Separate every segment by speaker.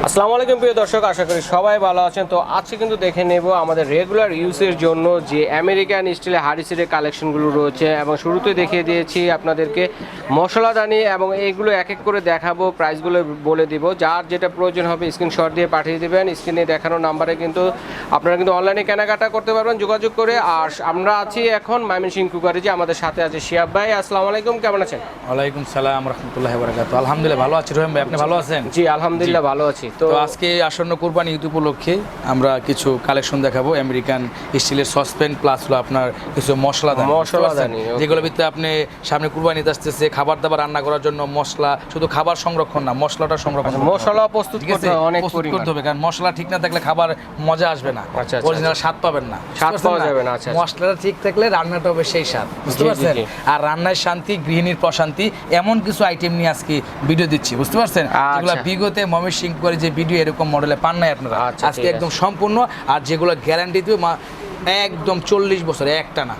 Speaker 1: আসসালামু আলাইকুম প্রিয় দর্শক, আশা করি সবাই ভালো আছেন। তো আজকে কিন্তু দেখে নেব আমাদের রেগুলার ইউজের জন্য যে আমেরিকান স্টিলের হাঁড়ি-সেটের কালেকশনগুলো রয়েছে, এবং শুরুতে দেখিয়ে দিয়েছি আপনাদেরকে মশলাদানি, এবং এইগুলো এক এক করে দেখাবো, প্রাইসগুলো বলে দিব। যার যেটা প্রয়োজন হবে স্ক্রিনশট দিয়ে পাঠিয়ে দেবেন। স্ক্রিনে দেখানো নাম্বারে কিন্তু আপনারা কিন্তু অনলাইনে কেনাকাটা করতে পারবেন যোগাযোগ করে। আর আমরা আছি এখন ময়মনসিংহ কুকারিজে, আমাদের সাথে আছে শিহাব ভাই। আসসালামু আলাইকুম, কেমন আছেন?
Speaker 2: ওয়ালাইকুম সালাম রাহমাতুল্লাহি ওয়া বারাকাতুহু। আলহামদুলিল্লাহ ভালো আছি রহিম ভাই, আপনি ভালো আছেন?
Speaker 1: জি আলহামদুলিল্লাহ ভালো আছি।
Speaker 2: তো আজকে আসন্ন কুরবানি ঈদ উপলক্ষে আমরা কিছু কালেকশন দেখাবো আমেরিকান স্টিলের সসপ্যান প্লাস হলো আপনার কিছু মশলাদানি, যেগুলোর ভিতরে আপনি সামনে কুরবানি আসতেছে খাবার দাবার রান্না করার জন্য মশলা, শুধু খাবার সংরক্ষণ না, মশলাটা সংরক্ষণ,
Speaker 1: মশলা প্রস্তুত করতে
Speaker 2: হবে, কারণ মশলা ঠিক না থাকলে খাবার মজা আসবে না, অরিজিনাল স্বাদ পাবেন না,
Speaker 1: স্বাদ পাওয়া যাবে না।
Speaker 2: মশলাটা ঠিক থাকলে রান্নাটা হবে সেই স্বাদ, বুঝতে পারছেন? আর রান্নার শান্তি, গৃহিণীর প্রশান্তি, এমন কিছু আইটেম নিয়ে আজকে ভিডিও দিচ্ছি, বুঝতে পারছেন? যেগুলো বিগতে ময়মনসিংহ করে যে ভিডিও এরকম মডেলে পান নাই আপনারা, আজকে একদম সম্পূর্ণ। আর যেগুলো গ্যারান্টি দিবে একদম 40 বছর, একটা না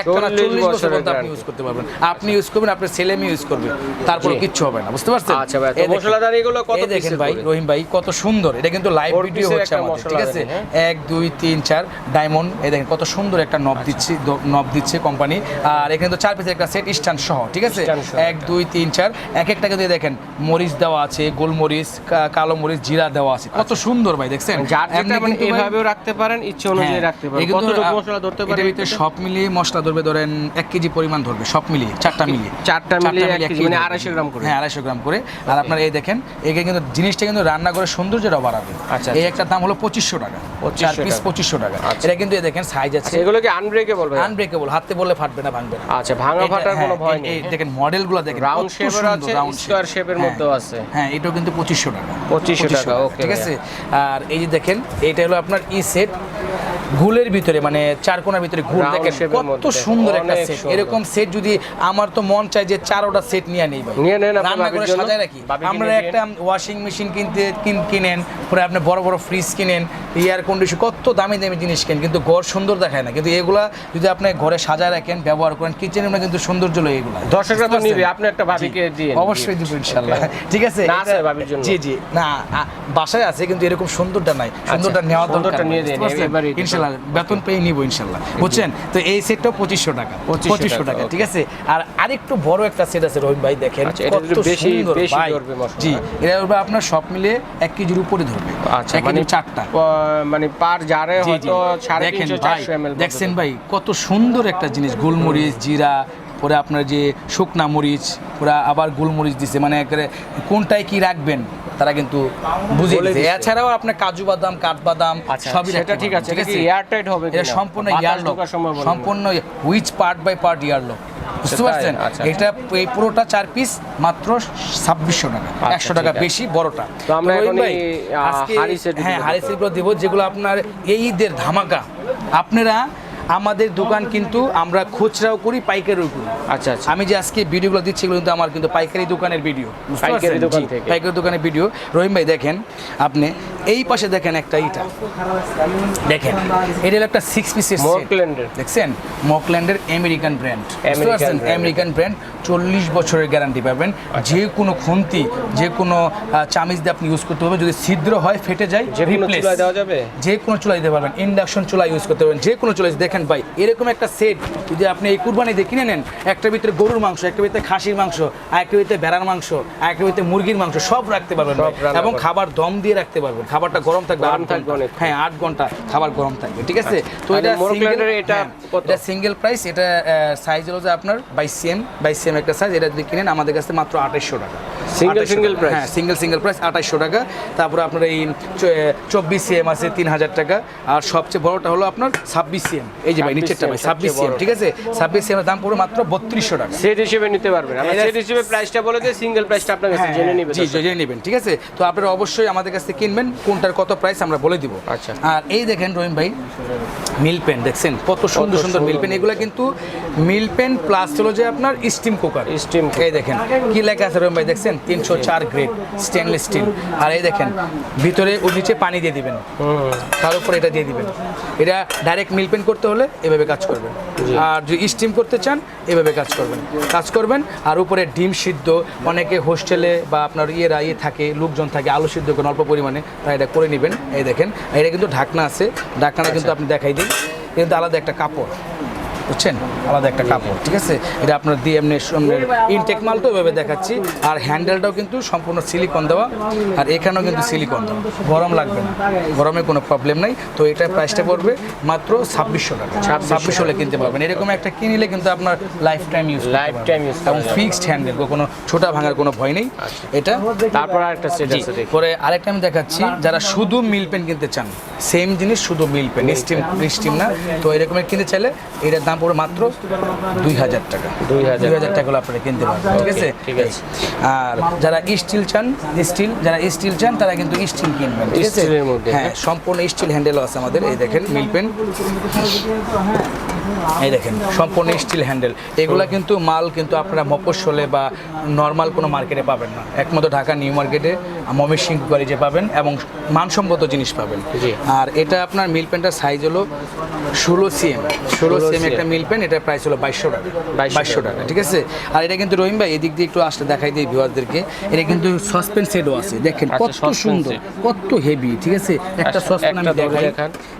Speaker 2: 40 বছর পর্যন্ত আপনি ইউজ করতে পারবেন। আপনি ইউজ করবেন, আপনার ছেলে মেয়ে ইউজ করবে, তারপরে কিচ্ছু হবে না, বুঝতে পারছেন?
Speaker 1: আচ্ছা ভাই, তো মশলাদানিগুলো কত
Speaker 2: দেখেন ভাই, রহিম ভাই কত সুন্দর, এটা কিন্তু লাইভ ভিডিও হচ্ছে আমাদের, ঠিক আছে? 1 2 3 4 ডায়মন্ড, এই দেখেন কত সুন্দর একটা নব দিচ্ছে কোম্পানি। আর এখানে তো 4 পিসের একটা সেট স্ট্যান্ড সহ, ঠিক আছে? 1 2 3 4 এক একটা কিন্তু দেখেন মরিচ দেওয়া আছে, গোলমরিচ, কালো মরিচ, জিরা দেওয়া আছে, কত সুন্দর ভাই, দেখছেন?
Speaker 1: আপনি এইভাবেও রাখতে পারেন, ইচ্ছে অনুযায়ী রাখতে পারেন। কতটুকু মশলা ধরতে পারেন?
Speaker 2: এর ভিতরে সব মিলিয়ে মশলা ধরবে, ধরেন 1 কেজি পরিমাণ ধরবে, সব মিলিয়ে চারটা মিলিয়ে
Speaker 1: 250 গ্রাম করে।
Speaker 2: হ্যাঁ 250 গ্রাম করে। আর আপনার এই দেখেন, এখানে কিন্তু জিনিসটা কিন্তু রান্না করে সৌন্দর্যটা বাড়াবে। এই একটা দাম হলো 2500 টাকা, 4 পিস 2500 টাকা। এটা কিন্তু এই দেখেন সাইজ আছে,
Speaker 1: এগুলো কি আনব্রেকেবল ভাই?
Speaker 2: আনব্রেকেবল, হাতে বললে ফাটবে না, ভাঙবে না।
Speaker 1: আচ্ছা, ভাঙা ফাটার কোনো ভয় নেই।
Speaker 2: এই দেখেন মডেলগুলো দেখেন,
Speaker 1: রাউন্ড শেপের আছে, স্কয়ার শেপের মধ্যেও আছে।
Speaker 2: হ্যাঁ এটাও কিন্তু 2500 টাকা,
Speaker 1: 2500 টাকা, ওকে,
Speaker 2: ঠিক আছে? আর এই যে দেখেন, এটা হলো আপনার ই সেট, গুলের ভিতরে মানে চার কোণার ভিতরে গুল, দেখেন কত সুন্দর একটা সেট। এরকম সেট যদি আমার তো মন চায় যে 4টা সেট নিয়ে নেই ভাই,
Speaker 1: নিয়ে নেন,
Speaker 2: রান্না করে সাজায় রাখি। আমরা একটা ওয়াশিং মেশিন কিনেন, পরে আপনি বড় বড় ফ্রিজ কিনেন, এয়ার কন্ডিশন, কত দামি দামি জিনিস কিনেন, কিন্তু ঘর সুন্দর দেখায় না। কিন্তু এগুলা যদি আপনি ঘরে সাজায় রাখেন, ব্যবহার করেন, কিচেনে না কিন্তু সৌন্দর্য লয় এগুলা।
Speaker 1: দর্শকরা তো নিবে, আপনি একটা ভাবিকে দিয়ে
Speaker 2: অবশ্যই দিব ইনশাআল্লাহ, ঠিক আছে?
Speaker 1: না আছে ভাবির জন্য?
Speaker 2: জি জি, না বাসায় আছে, কিন্তু এরকম সুন্দরটা নাই, সুন্দরটা নেওয়া দরকার,
Speaker 1: নিয়ে দেন
Speaker 2: ইনশাআল্লাহ বেতন পেয়ে নিব ইনশাআল্লাহ, বুঝছেন? তো এই সেটটাও 2500 টাকা, 2500 টাকা, ঠিক আছে? আর আরেকটু বড় একটা সেট আছে রহিম ভাই, দেখেন কত সুন্দর ভাই। জি, এটা হবে আপনার সব মিলে 1 কেজির উপরে ধরবে।
Speaker 1: আচ্ছা, মানে
Speaker 2: 4টা,
Speaker 1: মানে পার জারে হয়তো 350-400 ml।
Speaker 2: দেখছেন ভাই কত সুন্দর একটা জিনিস, গোলমরিচ, জিরা, পরে আপনার যে শুকনা মরিচ, ওরা আবার গোলমরিচ দিছে, মানে কোনটায় কি রাখবেন তারা কিন্তু বুঝিয়ে দিয়েছে। এছাড়াও আপনার কাজু বাদাম, কাঠবাদাম সবই,
Speaker 1: সেটা ঠিক আছে। এটা কি এয়ারটাইট হবে?
Speaker 2: এটা সম্পূর্ণ ইয়ারলক, সম্পূর্ণ হুইচ পার্ট বাই পার্ট ইয়ারলক, বুঝতে পারছেন? এটা এই পুরোটা 4 পিস মাত্র 2600 টাকা, 100 টাকা বেশি বড়টা।
Speaker 1: তো আমরা এখন
Speaker 2: হাড়ি সেটগুলো দেবো, যেগুলো আপনার এই ঈদের ধামাকা। আপনারা আমাদের দোকান কিন্তু আমরা খুচরাও করি, পাইকারিও করি।
Speaker 1: আচ্ছা আচ্ছা,
Speaker 2: আমি যে আজকে ভিডিওগুলো দিচ্ছি এগুলো কিন্তু আমার কিন্তু পাইকারি দোকানের ভিডিও, পাইকারি দোকানের ভিডিও। রহিম ভাই দেখেন, আপনি এই পাশে দেখেন একটা ইটা দেখেন, এটা হলো একটা 6 পিসের
Speaker 1: মকল্যান্ডের,
Speaker 2: দেখছেন? মকল্যান্ডের আমেরিকান ব্র্যান্ড, আমেরিকান ব্র্যান্ড, 40 বছরের গ্যারান্টি পাবেন। যে কোনো খুন্তি, যে কোনো চামিচ দিয়ে আপনি ইউজ করতে পারবেন, যদি ছিদ্র হয়, ফেটে যায়,
Speaker 1: যে কোনো চুলায় দেওয়া যাবে, যে
Speaker 2: কোনো চুলায় দিতে পারবেন, ইন্ডাকশন চুলা ইউজ করতে পারবেন, যে কোনো চুলায়। দেখেন ভাই, এরকম একটা সেট যদি আপনি এই কুরবানিতে কিনে নেন, একটার ভিতরে গরুর মাংস, একটার ভিতরে খাসির মাংস, আরেকটার ভিতরে ভেড়ার মাংস, আরেকটার ভিতরে মুরগির মাংস, সব রাখতে পারবেন, এবং খাবার দম দিয়ে রাখতে পারবেন। খাবারটা গরম থাকবে, হ্যাঁ 8 ঘন্টা খাবার গরম থাকবে, ঠিক আছে? তো এটা সিঙ্গেল প্রাইস, এটা সাইজ হলো যে আপনার 22 cm একটা সাইজ। এটা যদি কিনেন আমাদের কাছে মাত্র 2800 টাকা,
Speaker 1: সিঙ্গেল প্রাইস।
Speaker 2: হ্যাঁ সিঙ্গেল প্রাইস 2800 টাকা। তারপরে আপনার এই 24 cm আছে 3000 টাকা। আর সবচেয়ে বড়টা হলো আপনার 26 cm, এই যে ভাই নিচেরটা ভাই 26 cm, ঠিক আছে? 26 cm এর দাম পড়বে মাত্র 3200 টাকা।
Speaker 1: সেট হিসেবে নিতে পারবেন, আমরা সেট হিসেবে প্রাইসটা বলে দিই, সিঙ্গেল প্রাইসটা আপনার কাছে জেনে নেবেন।
Speaker 2: জি জেনে নেবেন, ঠিক আছে? তো আপনারা অবশ্যই আমাদের কাছে কিনবেন, কোনটার কত প্রাইস আমরা বলে দিব।
Speaker 1: আচ্ছা,
Speaker 2: আর এই দেখেন রহিম ভাই, মিল পেন দেখছেন কত সুন্দর সুন্দর মিল পেন। এগুলো কিন্তু মিল পেন প্লাস হলো যে আপনার স্টিম কুকার।
Speaker 1: স্টিম,
Speaker 2: এই দেখেন কি লেখা আছে রহিম ভাই, দেখছেন? 304 গ্রেড স্টেনলেস স্টিল। আর এই দেখেন ভিতরে ও নিচে পানি দিয়ে দিবেন, তার উপর এটা দিয়ে দিবেন। এটা ডাইরেক্ট মিল পেন করতে হলে এভাবে কাজ করবেন, আর যদি স্টিম করতে চান এভাবে কাজ করবেন। আর উপরে ডিম সিদ্ধ, অনেকে হোস্টেলে বা আপনার ইয়ে থাকে, লোকজন থাকে আলু সিদ্ধ করেন অল্প পরিমাণে, তাই এটা করে নেবেন। এই দেখেন এটা কিন্তু ঢাকনা আছে, ঢাকনাটা কিন্তু আপনি দেখাই দিন, কিন্তু আলাদা একটা কাপড়, বুঝছেন, আলাদা একটা কাপড়, ঠিক আছে। এটা আপনার দিয়ে এমনি ইনটেক মাল তো এভাবে দেখাচ্ছি। আর হ্যান্ডেলটাও কিন্তু সম্পূর্ণ সিলিকন দেওয়া, আর এখানেও কিন্তু সিলিকন দেওয়া, গরম লাগবে না, গরমে কোনো প্রবলেম নাই। তো এটার প্রাইসটা পড়বে মাত্র 2600 টাকা। 2600 হলে কিনতে পারবেন। এরকম একটা কিনলে কিন্তু আপনার লাইফ টাইম ইউজ এবং ফিক্সড হ্যান্ডেল, কোনো ছোটা ভাঙার কোনো ভয় নেই। এটা
Speaker 1: তারপর আরেকটা সেট আছে,
Speaker 2: পরে আরেকটা আমি দেখাচ্ছি, যারা শুধু মিল পেন কিনতে চান, সেম জিনিস শুধু মিল পেন, স্টিম না। তো এরকমের কিনতে চাইলে এটার দাম পড়বে মাত্র 2000 টাকা। 2000 টাকা হলে আপনারা কিনতে পারবেন, ঠিক আছে। আর যারা স্টিল চান তারা কিন্তু স্টিল কিনবেন, ঠিক আছে। হ্যাঁ, সম্পূর্ণ স্টিল হ্যান্ডেলও আছে আমাদের। এই দেখেন মিল পেন, এই দেখেন সম্পূর্ণ স্টিল হ্যান্ডেল। এগুলা কিন্তু মাল কিন্তু আপনারা মফস্বলে বা নর্মাল কোনো মার্কেটে পাবেন না, একমাত্র ঢাকা নিউ মার্কেটে ময়মনসিংহ কলেজে পাবেন এবং মানসম্মত জিনিস পাবেন। আর এটা আপনার মিল পেনটার সাইজ হলো 16 cm একটা মিল পেন। এটার প্রাইস হলো 2200 টাকা, ঠিক আছে। আর এটা কিন্তু রহিম ভাই এদিক দিয়ে একটু আসলে দেখাই দিই ভিউয়ারদেরকে, এটা কিন্তু সসপেন সেটও আছে, দেখেন কত সুন্দর, কত হেভি, ঠিক আছে। একটা সসপেন আমি দেখাই,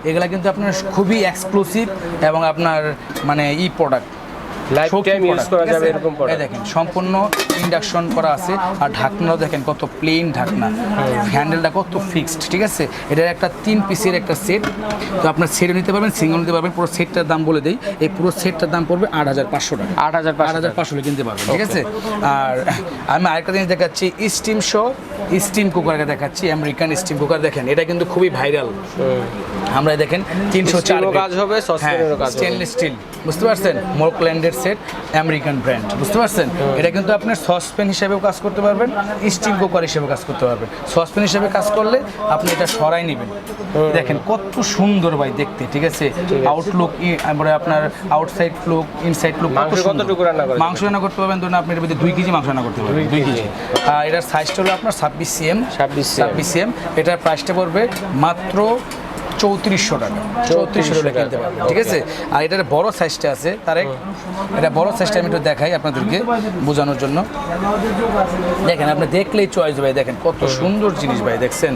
Speaker 2: এগুলা কিন্তু আপনার খুবই এক্সক্লুসিভ এবং আপনার মানে প্রোডাক্ট, দেখেন সম্পূর্ণ ইন্ডাকশন করা আছে। আর ঢাকনাও দেখেন কত প্লেন ঢাকনা, হ্যান্ডেলটা কত ফিক্সড, ঠিক আছে। এটার একটা 3 পিসের একটা সেট, তো আপনার সেটও নিতে পারবেন, সিঙ্গেল নিতে পারবেন। পুরো সেটটার দাম বলে দেই, এই পুরো সেটটার দাম পড়বে 8500 টাকা। 8500 কিনতে পারবেন, ঠিক আছে। আর আমি আরেকটা জিনিস দেখাচ্ছি, স্টিম কুকারকে দেখাচ্ছি, আমেরিকান স্টিম কুকার। দেখেন এটা কিন্তু খুবই ভাইরাল। আমরা দেখেন 304
Speaker 1: কাজ হবে,
Speaker 2: স্টেনলেস স্টিল, বুঝতে পারছেন, মোরক্ল্যান্ডের সেট, আমেরিকান ব্র্যান্ড, বুঝতে পারছেন। এটা কিন্তু আপনার সসপ্যান হিসেবেও কাজ করতে পারবেন, স্টিম কুকার হিসেবে কাজ করতে পারবেন। সসপ্যান হিসেবে কাজ করলে আপনি এটা সরাই নেবেন, দেখেন কত সুন্দর ভাই দেখতে, ঠিক আছে। আউটলুক, আপনার আউটসাইড লুক, ইনসাইড লুক, মাংস রান্না করতে পারবেন। ধরুন আপনি এর মধ্যে 2 কেজি মাংস রান্না করতে পারবেন, 2 কেজি। আর এটার সাইজটা হলো আপনার 26 cm। এটার প্রাইসটা পড়বে মাত্র 3400 টাকা। 3400 টাকা কিনতে পারবেন, ঠিক আছে। আর এটার বড় সাইজটা আছে, এটা বড় সাইজটা আমি একটু দেখাই আপনাদেরকে বোঝানোর জন্য। দেখেন আপনি দেখলেই চয়েস ভাই, দেখেন কত সুন্দর জিনিস ভাই, দেখছেন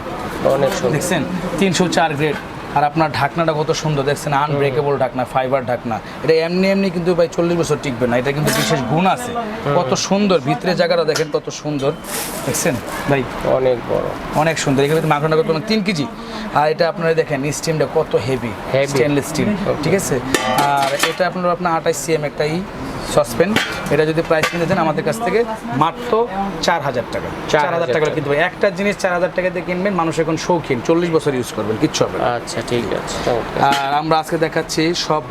Speaker 2: অনেক সুন্দর, দেখছেন 304 গ্রেড। আর আপনার ঢাকনাটা কত সুন্দর, দেখছেন আনব্রেকেবল ঢাকনা, ফাইবার ঢাকনা। এটা এমনি কিন্তু ভাই 40 বছর টিকবে না, এটা কিন্তু বিশেষ গুণ আছে। কত সুন্দর ভিতরে জায়গাটা দেখেন কত সুন্দর, দেখছেন ভাই
Speaker 1: অনেক বড়,
Speaker 2: অনেক সুন্দর। এখানে মাংস রান্না করতে 3 কেজি। আর এটা আপনারা দেখেন স্টিমটা কত হেভি, স্টেনলেস স্টিল, ঠিক আছে। আর এটা আপনার 28 cm একটা সসপেন। এটা যদি প্রাইস কিনে দেন আমাদের কাছ থেকে মাত্র 4000 টাকা। 4000 টাকা কিনতে পারবেন। একটা জিনিস 4000 টাকা দিয়ে কিনবেন, মানুষ এখন শৌখিন, 40 বছর ইউজ করবেন, কিচ্ছু হবে না।
Speaker 1: আচ্ছা ঠিক আছে।
Speaker 2: আর আমরা আজকে দেখাচ্ছি সব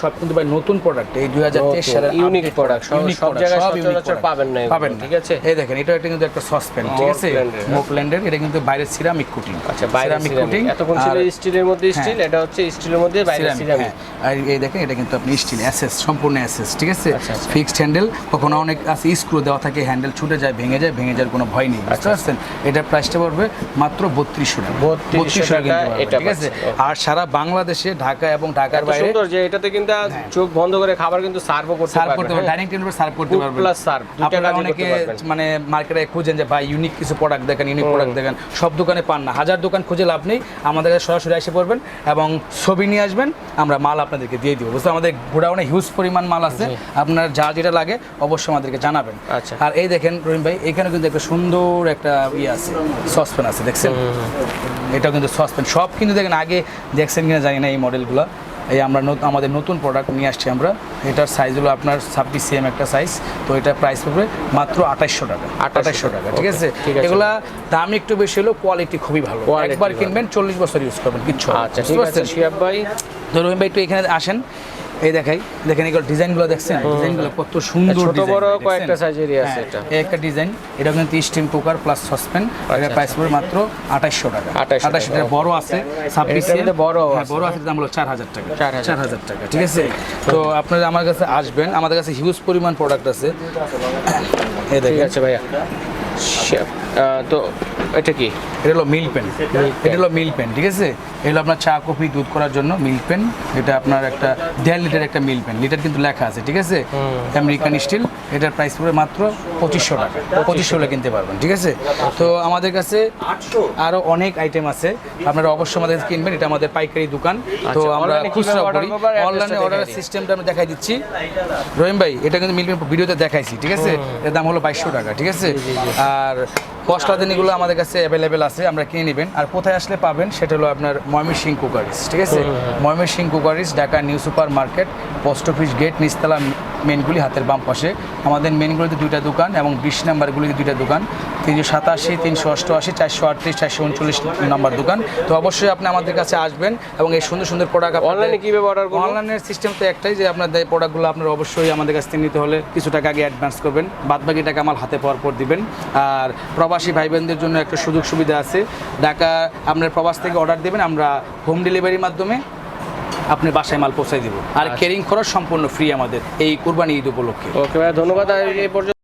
Speaker 2: সব কিন্তু ভাই নতুন প্রোডাক্ট, এই 2023 সালের
Speaker 1: ইউনিক প্রোডাক্ট, সব জায়গায় সচরাচর পাবেন না, ঠিক আছে।
Speaker 2: এই দেখেন এটা একটা কিন্তু একটা সসপেন, ঠিক আছে, মোকল্যান্ডের। এটা কিন্তু বাইরে সিরামিক কোটিং,
Speaker 1: আচ্ছা বাইরে কোটিং, এতক্ষণ ছিল স্টিলের মধ্যে স্টিল, এটা হচ্ছে স্টিলের মধ্যে বাইরে সিরামিক।
Speaker 2: আর এই দেখেন এটা কিন্তু আপনি স্টিল এসএস, সম্পূর্ণ এসএস, ঠিক আছে। ফিক্সড হ্যান্ডেল, কখনো অনেক আছে স্ক্রু দেওয়া থাকে, হ্যান্ডেল ছুটে যায়, ভেঙে যাওয়ার কোনো ভয় নেই, বুঝতে পারছেন। এটার প্রাইসটা পড়বে মাত্র 3200 টাকা। 3200 টাকা, ঠিক আছে। আর সারা বাংলাদেশে, ঢাকা এবং ঢাকার বাইরে,
Speaker 1: সুন্দর যে এটাতে কিন্তু চোখ বন্ধ করে খাবার কিন্তু সার্ভও করতে পারবেন,
Speaker 2: ডাইনিং টেবিলে সার্ভ করতে পারবেন,
Speaker 1: প্লাস সার্ভ দুটো কাজ
Speaker 2: অনেকে মানে মার্কেটে খুঁজেন যে ভাই ইউনিক কিছু প্রোডাক্ট দেখেন, ইউনিক প্রোডাক্ট দেখেন, সব দোকানে পান না, 1000 দোকান খুঁজে লাভ নেই। আমাদের কাছে সরাসরি এসে পড়বেন এবং ছবি নিয়ে আসবেন, আমরা মাল আপনাদেরকে দিয়ে দিব, বুঝতে। আমাদের গোডাউনে হিউজ পরিমাণ মাল আছে, আপনার যা যেটা লাগে অবশ্যই আমাদেরকে জানাবেন।
Speaker 1: আচ্ছা।
Speaker 2: আর এই দেখেন রহিম ভাই, এখানে কিন্তু একটা সুন্দর একটা আছে, সসপ্যান আছে, দেখছেন। এটাও কিন্তু সসপ্যান, সব কিন্তু দেখেন আগে দেখছেন কিনা জানি না এই মডেলগুলো। এই আমরা আমাদের নতুন প্রোডাক্ট নিয়ে আসছি আমরা। এটার সাইজ হলো আপনার 26 cm একটা সাইজ। তো এটার প্রাইস পড়বে মাত্র 2800 টাকা। 2800 টাকা, ঠিক আছে। এগুলা দাম একটু বেশি হলেও কোয়ালিটি খুবই ভালো, একবার কিনবেন 40 বছর ইউজ করবেন, কিচ্ছু।
Speaker 1: আচ্ছা ঠিক আছে শিহাব ভাই।
Speaker 2: রহিম ভাই একটু এখানে আসেন, এই দেখেন এগুলো ডিজাইনগুলো দেখছেন, ডিজাইনগুলো কত সুন্দর,
Speaker 1: ছোট বড় কয়েকটা সাইজেরই আছে। এটা
Speaker 2: একটা ডিজাইন, এটা কিন্তু স্টিম কুকার প্লাস সসপ্যান। এর প্রাইস পড়বে মাত্র 2800 টাকা। 2800 টাকা। বড় আছে 26 এর, বড় আছে, দাম হলো 4000 টাকা। 4000 টাকা, ঠিক আছে। তো আপনারা আমার কাছে আসবেন, আমাদের কাছে হিউজ পরিমাণ প্রোডাক্ট আছে, এই দেখেন।
Speaker 1: ঠিক আছে ভাইয়া, আচ্ছা তো এটা কি?
Speaker 2: এটা হলো মিল্ক পেন, এটা হলো মিল্ক পেন, ঠিক আছে? এগুলো আপনার চা কফি দুধ করার জন্য মিল্ক পেন। এটা আপনার একটা 1.5 লিটার একটা মিল্ক পেন, লিটার কিন্তু লেখা আছে, ঠিক আছে? আমেরিকান স্টিল, এটার প্রাইস পড়বে মাত্র 2500 টাকা, 2500 হলে কিনতে পারবেন, ঠিক আছে? তো আমাদের কাছে আরও অনেক আইটেম আছে, আপনারা অবশ্যই আমাদের কাছে কিনবেন। এটা আমাদের পাইকারি দোকান, তো আমরা খুচরা করি। অনলাইনে অর্ডারের সিস্টেমটা আমি দেখাই দিচ্ছি রহিম ভাই। এটা কিন্তু মিল্ক পেন ভিডিওতে দেখাইছি, ঠিক আছে? এর দাম হলো 2200 টাকা, ঠিক আছে? আর মশলাদানিগুলো আমাদের কাছে অ্যাভেলেবেল আছে, আমরা কিনে নেবেন। আর কোথায় আসলে পাবেন সেটা হলো আপনার ময়মনসিংহ কুকারিস, ঠিক আছে? Mymensingh cookeries, Dhaka new super market, post office gate, নিচতলা মেনগুলি হাতের বাম পাশে। আমাদের মেনগুলিতে 2টা দোকান এবং 20 নাম্বারগুলিতে 2টা দোকান, 387, 388, 438, 439 নাম্বার দোকান। তো অবশ্যই আপনি আমাদের কাছে আসবেন এবং এই সুন্দর সুন্দর প্রোডাক্ট।
Speaker 1: অনলাইনে কীভাবে অর্ডার করবেন?
Speaker 2: অনলাইনের সিস্টেম তো একটাই, যে আপনার প্রোডাক্টগুলো আপনার অবশ্যই আমাদের কাছ থেকে নিতে হলে কিছু টাকা আগে অ্যাডভান্স করবেন, বাদবাকি টাকা আমার হাতে পাওয়ার পর দিবেন। আর প্রবাসী ভাই বোনদের জন্য একটা সুযোগ সুবিধা আছে, ঢাকা আপনার প্রবাস থেকে অর্ডার দেবেন, আমরা হোম ডেলিভারির মাধ্যমে আপনি বাসায় মাল পৌঁছাই দিব। আর ক্যারিং খরচ সম্পূর্ণ ফ্রি আমাদের এই কুরবানি ঈদ উপলক্ষে।
Speaker 1: ওকে ভাই, ধন্যবাদ। এই পর্যন্ত